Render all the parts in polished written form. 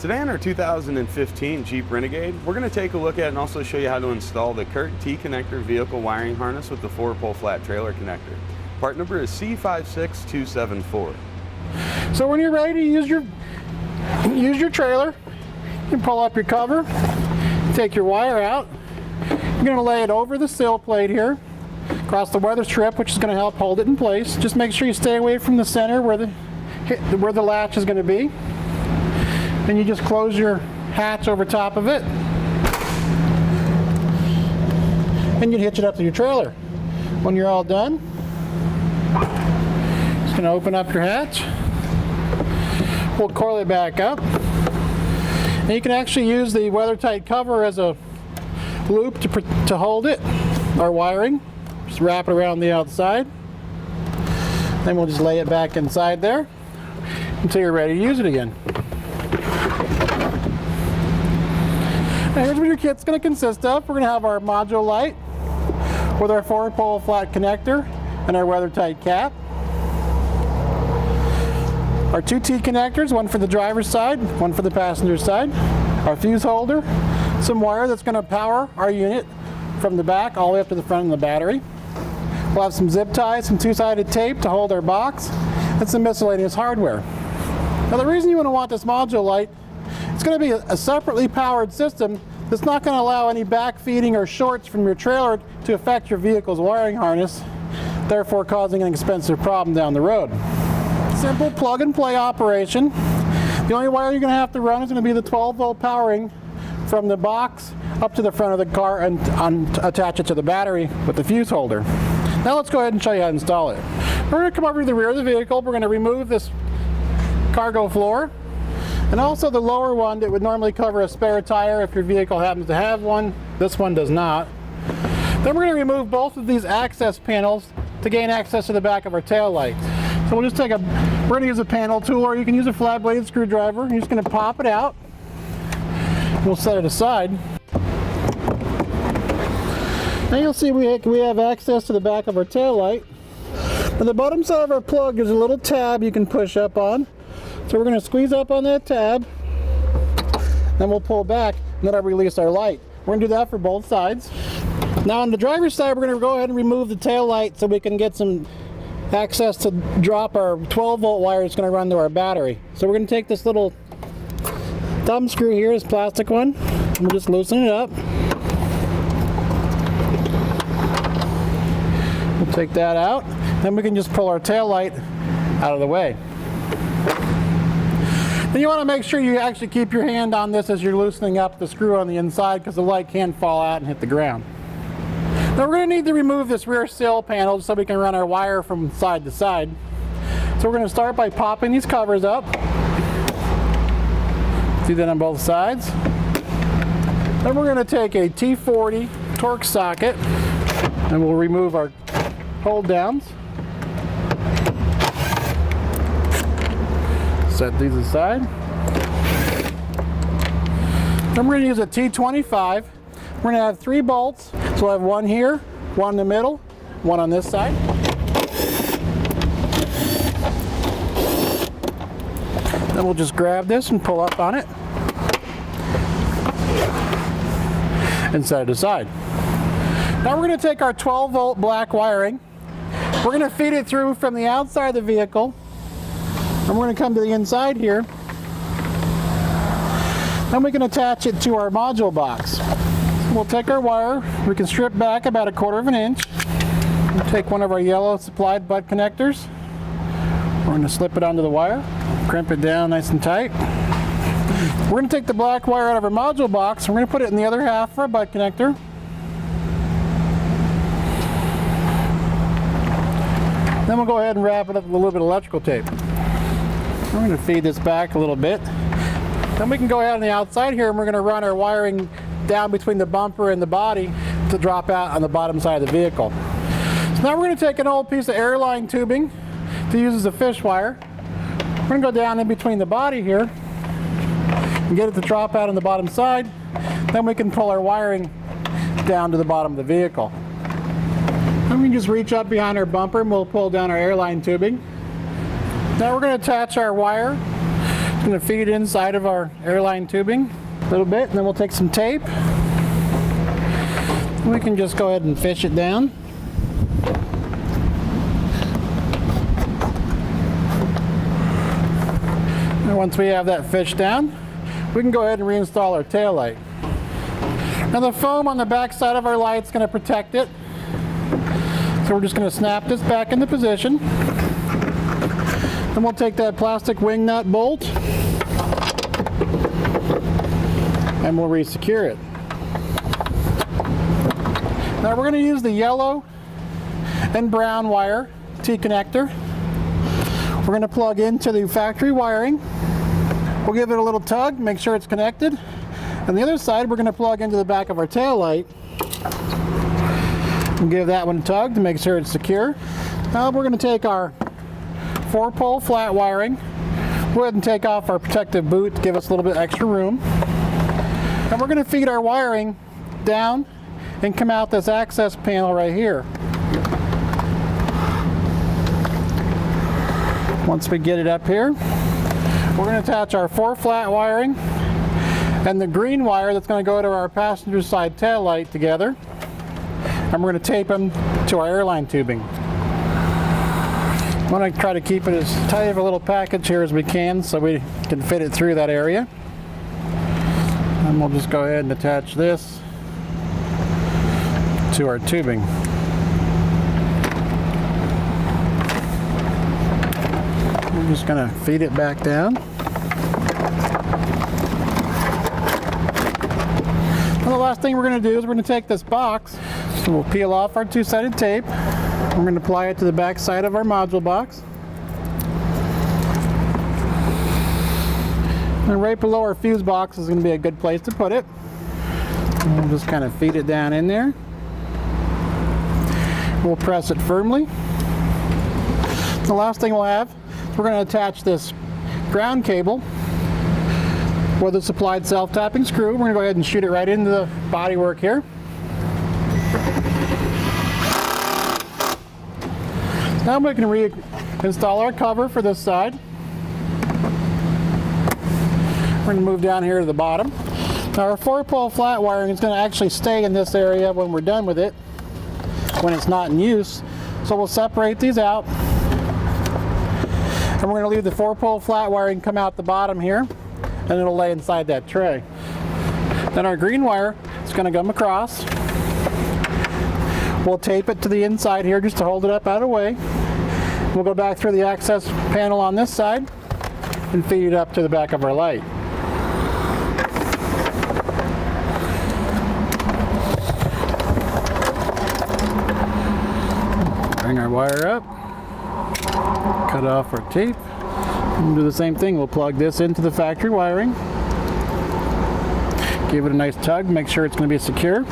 Today on our 2015 Jeep Renegade, we're going to take a look at and also show you how to install the Curt T-connector vehicle wiring harness with the 4-pole flat trailer connector. Part number is C56274. So when you're ready to use your trailer, you can pull up your cover, take your wire out. You're going to lay it over the sill plate here, across the weather strip, which is going to help hold it in place. Just make sure you stay away from the center where the latch is going to be. Then you just close your hatch over top of it, and you hitch it up to your trailer. When you're all done, just going to open up your hatch, pull Corley back up, and you can actually use the weather-tight cover as a loop to hold it, or wiring. Just wrap it around the outside. Then we'll just lay it back inside there until you're ready to use it again. Now here's what your kit's going to consist of. We're going to have our module light with our 4-pole flat connector and our weather-tight cap. Our 2 T connectors, one for the driver's side, one for the passenger side. Our fuse holder, some wire that's going to power our unit from the back all the way up to the front of the battery. We'll have some zip ties, some 2-sided tape to hold our box, and some miscellaneous hardware. Now the reason you want this module light, it's going to be a separately powered system that's not going to allow any backfeeding or shorts from your trailer to affect your vehicle's wiring harness, therefore causing an expensive problem down the road. Simple plug and play operation. The only wire you're going to have to run is going to be the 12-volt powering from the box up to the front of the car and attach it to the battery with the fuse holder. Now let's go ahead and show you how to install it. We're going to come over to the rear of the vehicle. We're going to remove this cargo floor and also the lower one that would normally cover a spare tire if your vehicle happens to have one. This one does not. Then we're going to remove both of these access panels to gain access to the back of our tail light. So we're going to use a panel tool, or you can use a flat bladed screwdriver. You're just going to pop it out. We'll set it aside. Now you'll see we have access to the back of our tail light. On the bottom side of our plug is a little tab you can push up on. So we're going to squeeze up on that tab, then we'll pull back, and then I'll release our light. We're going to do that for both sides. Now on the driver's side, we're going to go ahead and remove the tail light so we can get some access to drop our 12-volt wire that's going to run to our battery. So we're going to take this little thumb screw here, this plastic one, and we'll just loosen it up. We'll take that out, then we can just pull our tail light out of the way. Then you want to make sure you actually keep your hand on this as you're loosening up the screw on the inside, because the light can fall out and hit the ground. Now we're going to need to remove this rear sill panel so we can run our wire from side to side. So we're going to start by popping these covers up. Do that on both sides. Then we're going to take a T40 Torx socket and we'll remove our hold downs. Set these aside. Then we're going to use a T25. We're going to have 3 bolts. So we'll have one here, one in the middle, one on this side. Then we'll just grab this and pull up on it and set it aside. Now we're going to take our 12-volt black wiring. We're going to feed it through from the outside of the vehicle. And we're going to come to the inside here. Then we can attach it to our module box. We'll take our wire, we can strip back about 1/4 inch. We'll take one of our yellow supplied butt connectors. We're going to slip it onto the wire, crimp it down nice and tight. We're going to take the black wire out of our module box, and we're going to put it in the other half for a butt connector. Then we'll go ahead and wrap it up with a little bit of electrical tape. We're going to feed this back a little bit. Then we can go ahead on the outside here, and we're going to run our wiring down between the bumper and the body to drop out on the bottom side of the vehicle. So now we're going to take an old piece of Airline tubing to use as a fish wire. We're going to go down in between the body here and get it to drop out on the bottom side. Then we can pull our wiring down to the bottom of the vehicle. Then we can just reach up behind our bumper and we'll pull down our Airline tubing. Now we're going to attach our wire going to feed it inside of our airline tubing a little bit, and then we'll take some tape. We can just go ahead and fish it down. And once we have that fish down, we can go ahead and reinstall our tail light. Now the foam on the back side of our light is going to protect it. So we're just going to snap this back into position. Then we'll take that plastic wing nut bolt and we'll re-secure it. Now we're going to use the yellow and brown wire T-connector. We're going to plug into the factory wiring. We'll give it a little tug, make sure it's connected. On the other side, we're going to plug into the back of our tail light. We'll give that one a tug to make sure it's secure. Now we're going to take our 4-pole flat wiring. Go ahead and take off our protective boot to give us a little bit extra room. And we're going to feed our wiring down and come out this access panel right here. Once we get it up here, we're going to attach our 4 flat wiring and the green wire that's going to go to our passenger side tail light together. And we're going to tape them to our airline tubing. I want to try to keep it as tight of a little package here as we can so we can fit it through that area. And we'll just go ahead and attach this to our tubing. We're just going to feed it back down. And the last thing we're going to do is we're going to take this box. So we'll peel off our 2-sided tape. We're going to apply it to the back side of our module box. And right below our fuse box is going to be a good place to put it. And we'll just kind of feed it down in there. We'll press it firmly. The last thing we'll have is we're going to attach this ground cable with a supplied self-tapping screw. We're going to go ahead and shoot it right into the bodywork here. Now we can reinstall our cover for this side. We're going to move down here to the bottom. Now our 4-pole flat wiring is going to actually stay in this area when we're done with it, when it's not in use. So we'll separate these out. And we're going to leave the 4-pole flat wiring come out the bottom here, and it'll lay inside that tray. Then our green wire is going to come across. We'll tape it to the inside here just to hold it up out of the way. We'll go back through the access panel on this side and feed it up to the back of our light. Bring our wire up, cut off our tape, and do the same thing. We'll plug this into the factory wiring, give it a nice tug, make sure it's going to be secure.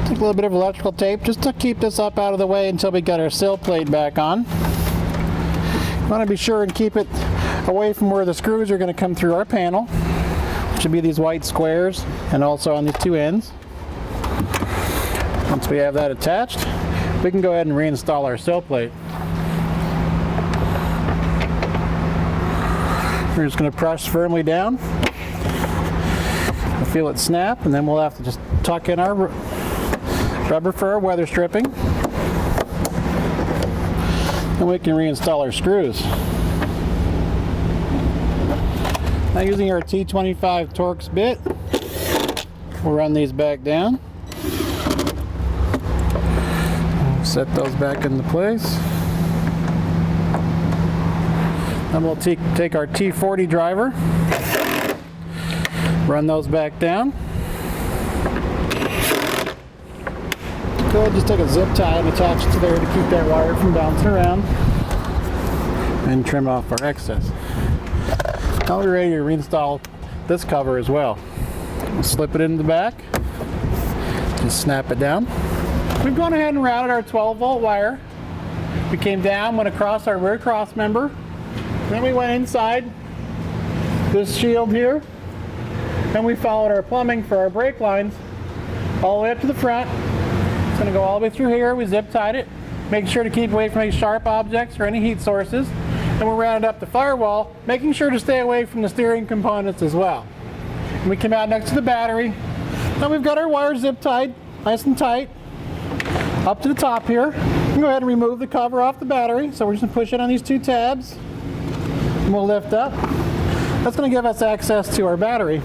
Take a little bit of electrical tape just to keep this up out of the way until we get our sill plate back on. Want to be sure and keep it away from where the screws are going to come through our panel, which should be these white squares and also on these 2 ends. Once we have that attached, we can go ahead and reinstall our sill plate. We're just going to press firmly down. We'll feel it snap, and then we'll have to just tuck in our rubber for our weather stripping. And we can reinstall our screws. Now using our T25 Torx bit, we'll run these back down. Set those back into place. Then we'll take our T40 driver, run those back down. Go ahead, just take a zip tie and attach it to there to keep that wire from bouncing around, and trim off our excess. Now we're ready to reinstall this cover as well. We'll slip it in the back, just snap it down. We've gone ahead and routed our 12-volt wire. We came down, went across our rear cross member, then we went inside this shield here, and we followed our plumbing for our brake lines all the way up to the front. It's going to go all the way through here. We zip tied it, make sure to keep away from any sharp objects or any heat sources. and we'll round it up to Firewall, making sure to stay away from the steering components as well. And we come out next to the battery. Now we've got our wire zip tied nice and tight up to the top here. Go ahead and remove the cover off the battery. So we're just going to push it on these two tabs and we'll lift up. That's going to give us access to our battery.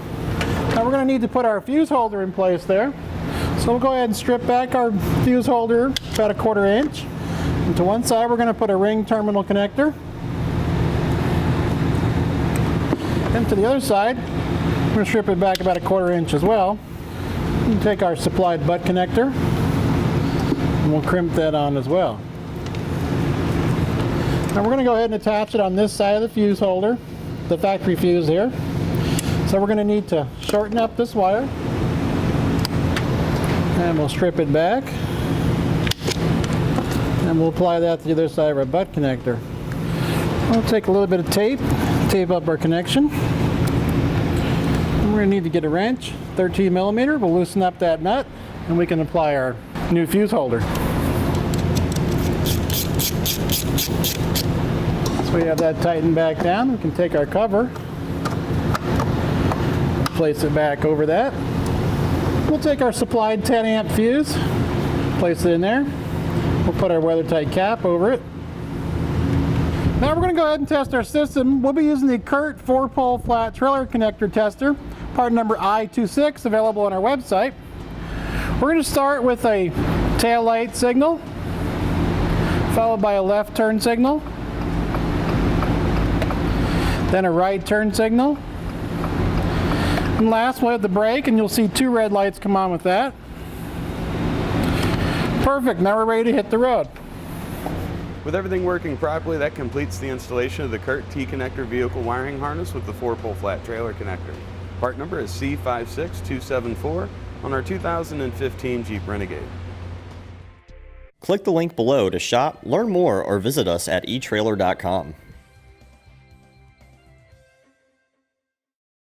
Now we're going to need to put our fuse holder in place there. So we'll go ahead and strip back our fuse holder about 1/4 inch. And to one side we're going to put a ring terminal connector. And to the other side, we're going to strip it back about 1/4 inch as well. And take our supplied butt connector and we'll crimp that on as well. Now we're going to go ahead and attach it on this side of the fuse holder, the factory fuse here. So we're going to need to shorten up this wire and we'll strip it back and we'll apply that to the other side of our butt connector. We'll take a little bit of tape up our connection. We're going to need to get a wrench, 13 millimeter. We'll loosen up that nut and we can apply our new fuse holder. So we have that tightened back down. We can take our cover, place it back over that. We'll take our supplied 10 amp fuse, place it in there. We'll put our weather tight cap over it. Now we're going to go ahead and test our system. We'll be using the Curt 4-pole flat trailer connector tester, part number I26, available on our website. We're going to start with a tail light signal, followed by a left turn signal, then a right turn signal, and last we'll hit the brake and you'll see 2 red lights come on with that. Perfect, now we're ready to hit the road. With everything working properly, that completes the installation of the Curt T-connector vehicle wiring harness with the 4-pole flat trailer connector. Part number is C56274 on our 2015 Jeep Renegade. Click the link below to shop, learn more, or visit us at etrailer.com.